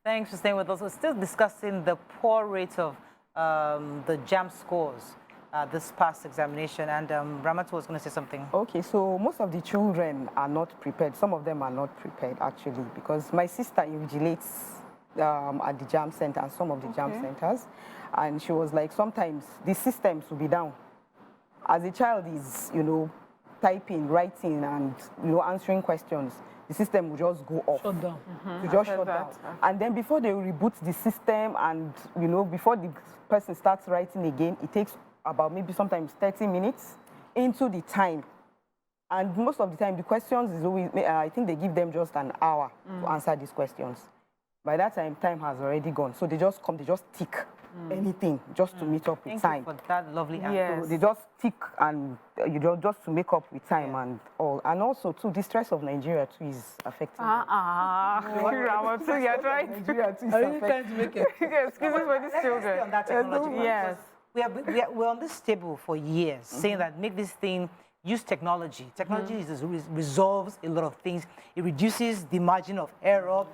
Thanks for staying with us. We're still discussing the poor rate of the JAMB scores this past examination, and Ramatu was going to say something. Okay, so most of the children are not prepared. Some of them are not prepared, actually, because my sister invigilates at the JAMB center and some of the JAMB centers, and she was like, sometimes the systems will be down. As a child is, typing, writing, and, answering questions, the system will just go off. Shut down. To just shut down. And then before they reboot the system and, before the person starts writing again, it takes about maybe sometimes 30 minutes into the time. And most of the time, the questions is always, I think they give them just an hour to answer these questions. By that time, time has already gone. So they just come, they just tick anything just to meet up with time. Thank you for that lovely answer. Yes. So they just tick and just to make up with time and all. And also, too, the stress of Nigeria, too, is affecting them. You're right. Nigeria, too, is Are you affecting trying to make it? Excuse me for these children. On that technology, Yes. We're on this table for years saying that make this thing, use technology. Technology resolves a lot of things. It reduces the margin of error,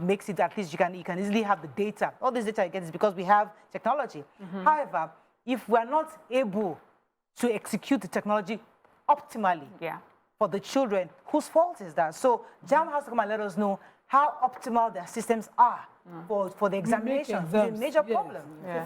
makes it at least you can easily have the data. All this data you get is because we have technology. However, if we're not able to execute the technology optimally for the children, whose fault is that? So JAMB has to come and let us know how optimal their systems are for the examination. It's a major problem. Yeah.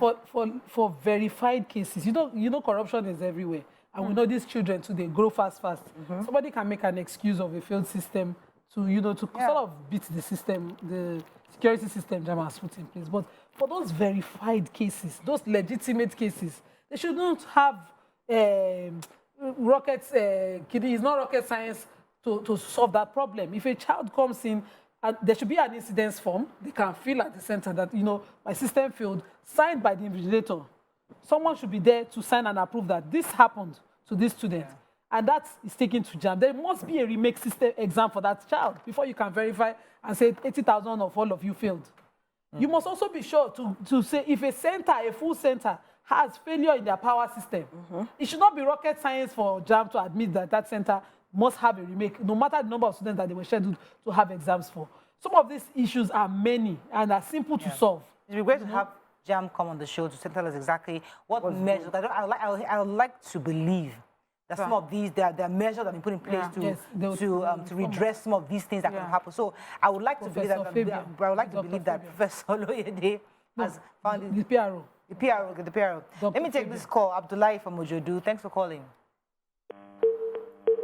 For verified cases, you know corruption is everywhere. And we know these children too, they grow fast. Somebody can make an excuse of a failed system to, to sort of beat the system, the security system JAMB has put in place. But for those verified cases, those legitimate cases, they should not have rockets, it's not rocket science to solve that problem. If a child comes in, there should be an incidence form they can fill at the center that, my system failed, signed by the invigilator. Someone should be there to sign and approve that this happened to this student. And that is taken to JAMB. There must be a remake system exam for that child before you can verify and say 80,000 of all of you failed. You must also be sure to say if a full center, has failure in their power system, it should not be rocket science for JAMB to admit that that center must have a remake, no matter the number of students that they were scheduled to have exams for. Some of these issues are many and are simple to solve. It would be great to have JAMB come on the show to tell us exactly what measures. I would like to believe that some of these, there are measures that have been put in place to redress some of these things that can happen. So I would like to believe that, Professor Oloyede has found it. The PRO. The PRO. Let me take this call. Abdullahi from Ojodu. Thanks for calling.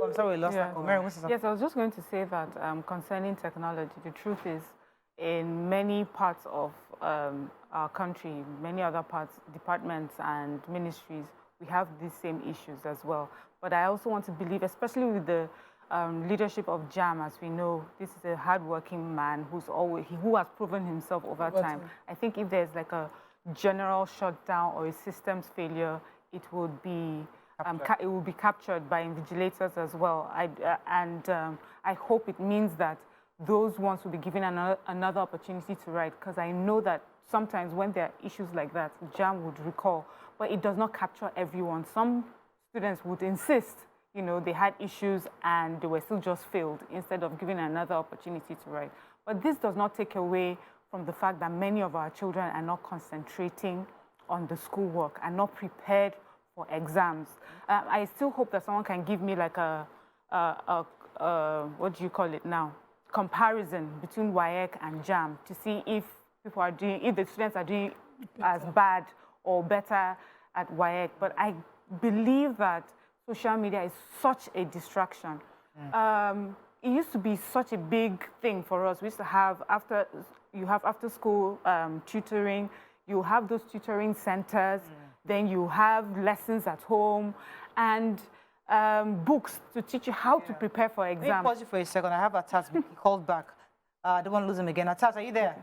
I'm sorry, we lost that call. Mary, yes, I was just going to say that concerning technology, the truth is in many parts of our country, many other departments and ministries, we have these same issues as well. But I also want to believe, especially with the leadership of JAMB, as we know, this is a hardworking man who has proven himself over time. I think if there's like a general shutdown or a systems failure, it would be captured by invigilators as well. I hope it means that those ones will be given another opportunity to write, because I know that sometimes when there are issues like that, JAMB would recall, but it does not capture everyone. Some students would insist, they had issues and they were still just failed instead of giving another opportunity to write. But this does not take away from the fact that many of our children are not concentrating on the schoolwork and not prepared for exams. I still hope that someone can give me like a what do you call it now? Comparison between WAEC and JAMB to see if the students are doing as bad or better at WAEC. But I believe that social media is such a distraction. It used to be such a big thing for us. We used to have after school tutoring. You have those tutoring centers. Then you have lessons at home and books to teach you how to prepare for exams. Let me pause you for a second. I have Atas. He called back. I don't want to lose him again. Atas, are you there?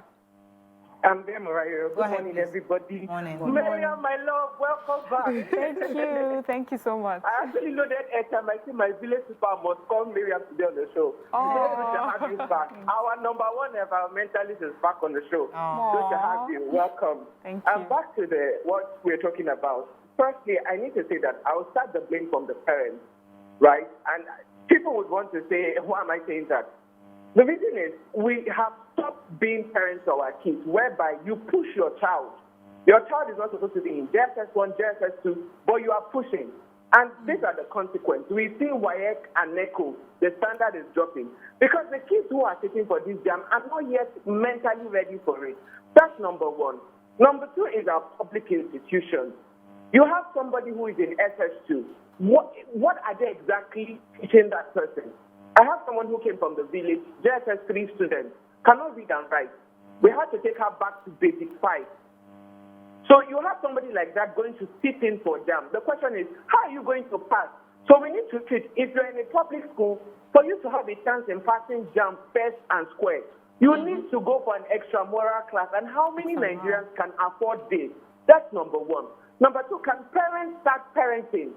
I'm there, Morayo. Good morning, everybody. Morning. Miriam, my love, welcome back. Thank you. Thank you so much. I actually loaded airtime. I see my village super must call Miriam today on the show. Very good to have you back. Our number one environmentalist is back on the show. Good to have you. Welcome. Thank you. And back to what we're talking about. Firstly, I need to say that I'll start the blame from the parents, right? And people would want to say, why am I saying that? The reason is we have stop being parents to our kids, whereby you push your child. Your child is not supposed to be in JSS1, JSS2, but you are pushing. And these are the consequences. We see WAEC and NECO, the standard is dropping. Because the kids who are sitting for this JAMB are not yet mentally ready for it. That's number one. Number two is our public institutions. You have somebody who is in SS2. What are they exactly teaching that person? I have someone who came from the village, JSS3 student, cannot read and write. We had to take her back to basic 5. So you have somebody like that going to sit in for JAMB. The question is, how are you going to pass? So we need to treat, if you're in a public school, for you to have a chance in passing JAMB first and square, you need to go for an extramural class. And how many Nigerians can afford this? That's number one. Number two, can parents start parenting?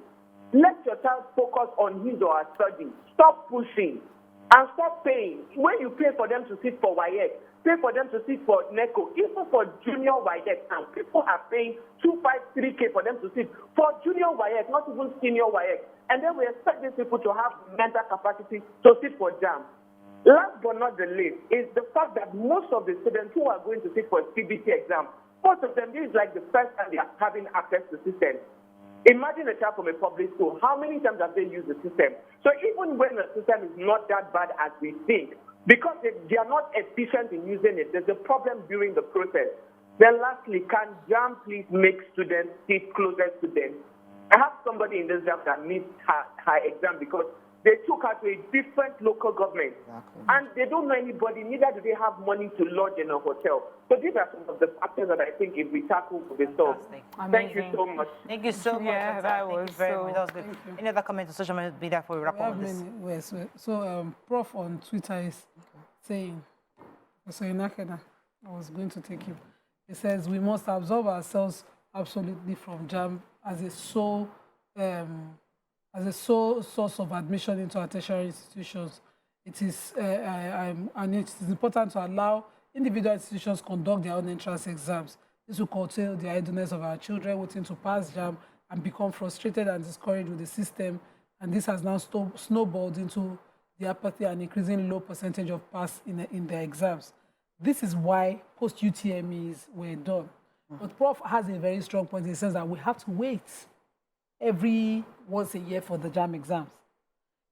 Let your child focus on his or her study. Stop pushing and stop paying. When you pay for them to sit for WAEC, pay for them to sit for NECO, even for junior WAEC, and people are paying 253K for them to sit for junior WAEC, not even senior WAEC. And then we expect these people to have mental capacity to sit for JAMB. Last but not the least is the fact that most of the students who are going to sit for CBT exam, most of them, this is like the first time they are having access to systems. Imagine a child from a public school. How many times have they used the system? So even when the system is not that bad as we think, because they are not efficient in using it, there's a problem during the process. Then lastly, can JAMB please make students sit closer to them? I have somebody in this JAMB that missed her exam because they took her to a different local government. And they don't know anybody, neither do they have money to lodge in a hotel. So these are some of the factors that I think if we tackle will be solved. Thank you so much. Thank you so much. Yeah, that was very much. That was good. Any other comment on social media before we wrap up on this? Yes, so Prof on Twitter is saying, so Inakeda, I was going to take you. He says, we must absolve ourselves absolutely from JAMB as a sole source of admission into our tertiary institutions. It is, and it is important to allow individual institutions conduct their own entrance exams. This will curtail the idleness of our children waiting to pass JAMB and become frustrated and discouraged with the system. And this has now snowballed into the apathy and increasing low percentage of pass in their exams. This is why post-UTMEs were done. But Prof has a very strong point in the sense that we have to wait every once a year for the JAMB exams.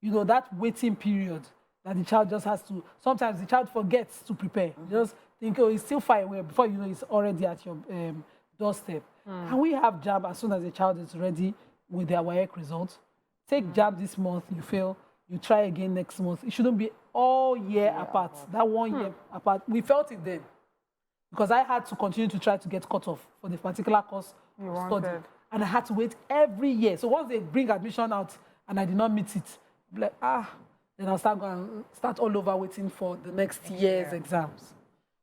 You know, that waiting period that the child just has to, sometimes the child forgets to prepare. Just think, oh, it's still far away, before you know it's already at your doorstep. Can we have JAMB as soon as the child is ready with their WAEC results? Take JAMB this month, you fail, you try again next month. It shouldn't be all year apart, that 1 year apart. We felt it then, because I had to continue to try to get cut off for the particular course of study. And I had to wait every year. So once they bring admission out and I did not meet it, I'm like, then I'll start all over waiting for the next year's exams.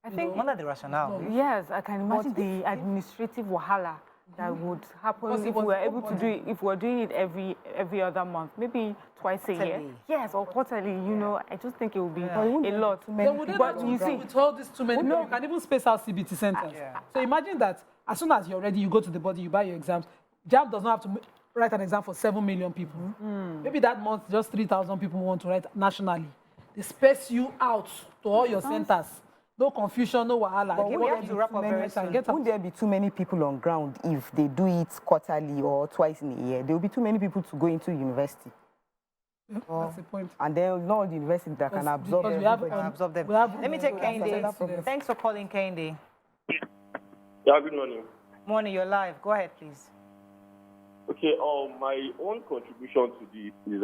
I think one of the rationale. Yes, I can imagine the administrative wahala that would happen if we were able to do it, if we're doing it every other month, maybe twice a year. Yes, or quarterly, you know, I just think it would be a lot. But you see, with all this too many, you can even space out CBT centers. So imagine that as soon as you're ready, you go to the body, you buy your exams. JAMB does not have to write an exam for 7 million people. Maybe that month, just 3,000 people want to write nationally. They space you out to all your centers. No confusion, no wahala. Won't there be too many people on ground if they do it quarterly or twice in a year? There will be too many people to go into university. That's the point. And there's no university that can absorb them. Absorb them. Let me take Kende. Thanks for calling, Kende. Yeah, good morning. Morning, you're live. Go ahead, please. Okay, my own contribution to this is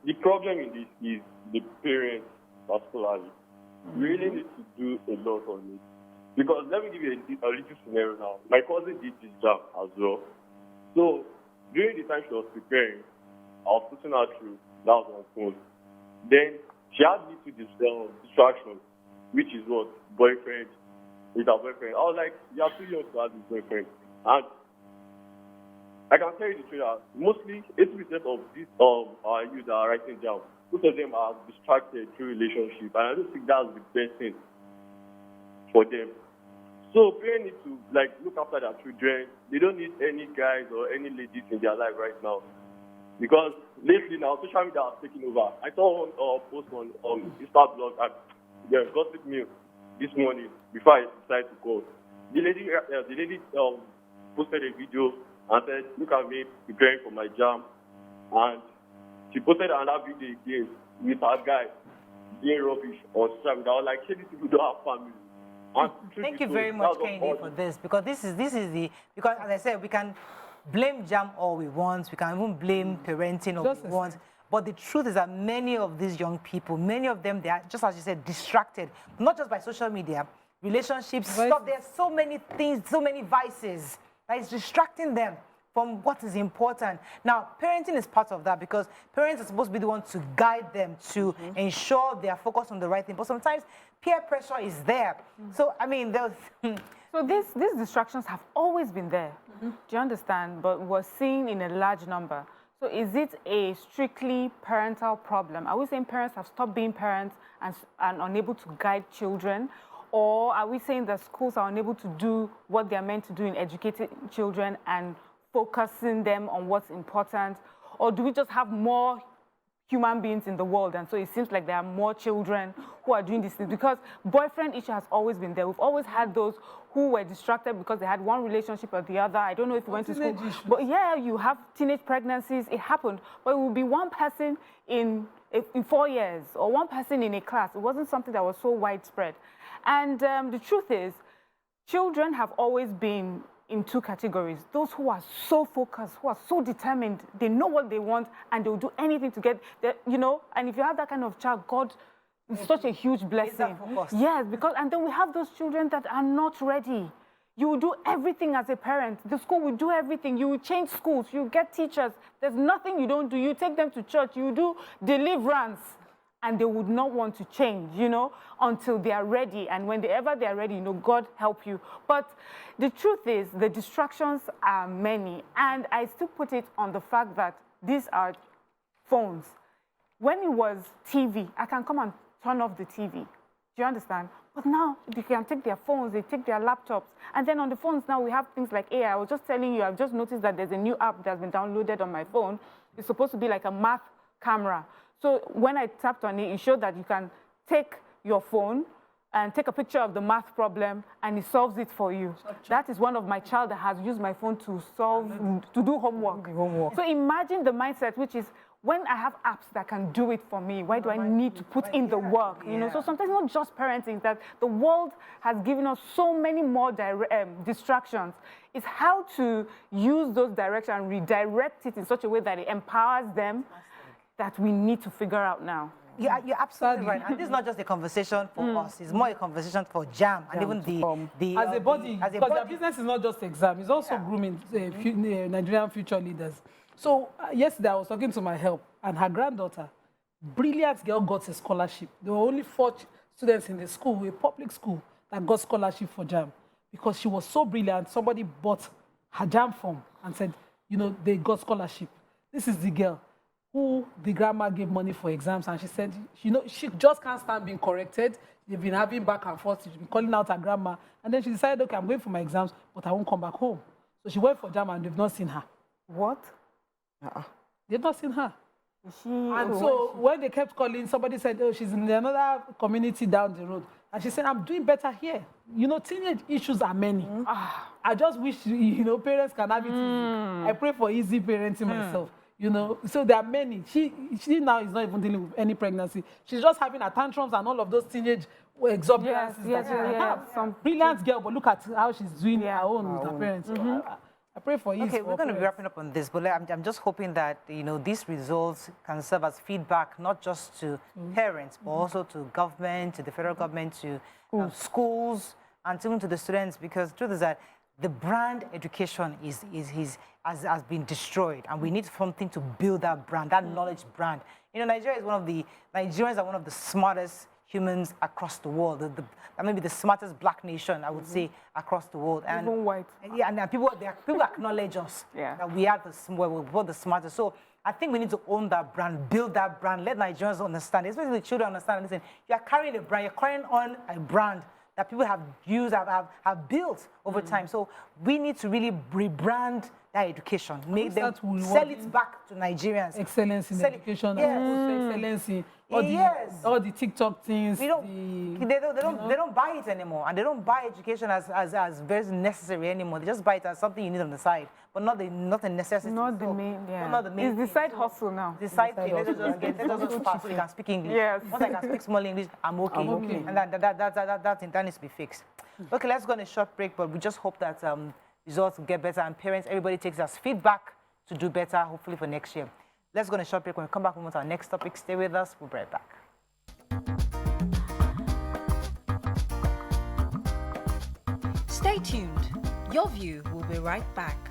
the problem in this is the parents, particularly. Really need to do a lot on it. Because let me give you a little scenario now. My cousin did this job as well. So during the time she was preparing, I was putting her through, that was on phone. Then she had little distractions, which is what? Boyfriend, with her boyfriend. I was like, you are too young to have this boyfriend. And I can tell you the truth, mostly 80% of these our youth that are writing down, most of them are distracted through relationship, and I don't think that's the best thing for them. So parents need to look after their children. They don't need any guys or any ladies in their life right now, because lately now social media has taken over. I saw one post on Instagram blog, and gossip milk this morning before I decided to call. The lady posted a video and said, "Look at me preparing for my JAMB," and she posted another video again with her guy being rubbish on social media. I was like, "Hey, these people don't have family." Thank you very much, Kennedy, for this, because this is because, as I said, we can blame JAMB all we want, we can even blame parenting all we want, but the truth is that many of these young people, many of them, they are, just as you said, distracted, not just by social media, relationships, stuff. There's so many things, so many vices that is distracting them from what is important. Now, parenting is part of that, because parents are supposed to be the ones to guide them, to ensure they are focused on the right thing. But sometimes peer pressure is there. So, I mean, there's... So these distractions have always been there. Do you understand? But we're seeing in a large number. So is it a strictly parental problem? Are we saying parents have stopped being parents and unable to guide children? Or are we saying that schools are unable to do what they're meant to do in educating children and focusing them on what's important? Or do we just have more human beings in the world, and so it seems like there are more children who are doing these things? Because boyfriend issue has always been there. We've always had those who were distracted because they had one relationship or the other. I don't know if you went to school, but yeah, you have teenage pregnancies. It happened, but it would be one person in 4 years or one person in a class. It wasn't something that was so widespread. And the truth is, children have always been in two categories: those who are so focused, who are so determined, they know what they want and they'll do anything to get there, you know. And if you have that kind of child, God, it's such a huge blessing. Yes, because, and then we have those children that are not ready. You will do everything as a parent. The school will do everything. You will change schools. You get teachers. There's nothing you don't do. You take them to church. You do deliverance. And they would not want to change, you know, until they are ready. And whenever they are ready, you know, God help you. But the truth is, the distractions are many. And I still put it on the fact that these are phones. When it was TV, I can come and turn off the TV. Do you understand? But now they can take their phones, they take their laptops. And then on the phones now, we have things like AI. I was just telling you, I've just noticed that there's a new app that's been downloaded on my phone. It's supposed to be like a math camera. So when I tapped on it, it showed that you can take your phone and take a picture of the math problem, and it solves it for you. That is one of my child that has used my phone to do homework. So imagine the mindset, which is, when I have apps that can do it for me, why do I need to put in the work? You know, so sometimes not just parenting, that the world has given us so many more distractions. It's how to use those directions and redirect it in such a way that it empowers them, that we need to figure out now. Yeah, you're absolutely right. And this is not just a conversation for us. It's more a conversation for JAMB and even the as a body, because their business is not just exam. It's also grooming Nigerian future leaders. So yesterday I was talking to my help, and her granddaughter, brilliant girl, got a scholarship. There were only 4 students in the school, a public school, that got scholarship for JAMB because she was so brilliant. Somebody bought her JAMB form and said, you know, they got scholarship. This is the girl who the grandma gave money for exams, and she said, you know, she just can't stand being corrected. They've been having back and forth. She's been calling out her grandma. And then she decided, okay, I'm going for my exams, but I won't come back home. So she went for JAMB, and they've not seen her. What? They've not seen her. And so when they kept calling, somebody said, oh, she's in another community down the road. And she said, I'm doing better here. You know, teenage issues are many. I just wish, you know, parents can have it easy. I pray for easy parenting myself. You know, so there are many. She now is not even dealing with any pregnancy. She's just having her tantrums and all of those teenage exuberances. Some brilliant girl, but look at how she's doing her own with her parents. So I pray for you. Okay, we're going to be wrapping up on this, but I'm just hoping that, you know, these results can serve as feedback, not just to parents, but also to government, to the federal government, to schools, and even to the students, because the truth is that the brand education has been destroyed, and we need something to build that brand, that knowledge brand. You know, Nigerians are one of the smartest humans across the world. Maybe the smartest black nation, I would say, across the world. And even white. Yeah, and people acknowledge us that we are the smartest. So I think we need to own that brand, build that brand, let Nigerians understand, especially the children understand. Listen, you are carrying a brand, you're carrying on a brand that people have used, have built over time. So we need to really rebrand that education, make them start rewarding sell it back to Nigerians. Excellence in Sell it- education, yes. excellence in all, Yes. all the TikTok things. They don't buy it anymore, and they don't buy education as very necessary anymore. They just buy it as something you need on the side, but not a necessity. Not the So, main, yeah. not the main It's the thing. side So, hustle now. the side thing. Let us just pass so they can speak English. Yes. Once I can speak small English, I'm okay. I'm okay. And that needs to be fixed. Okay, let's go on a short break, but we just hope that results will get better, and parents, everybody takes us feedback to do better, hopefully for next year. Let's go on a short break. When we come back, we move to our next topic. Stay with us. We'll be right back. Stay tuned. Your View will be right back.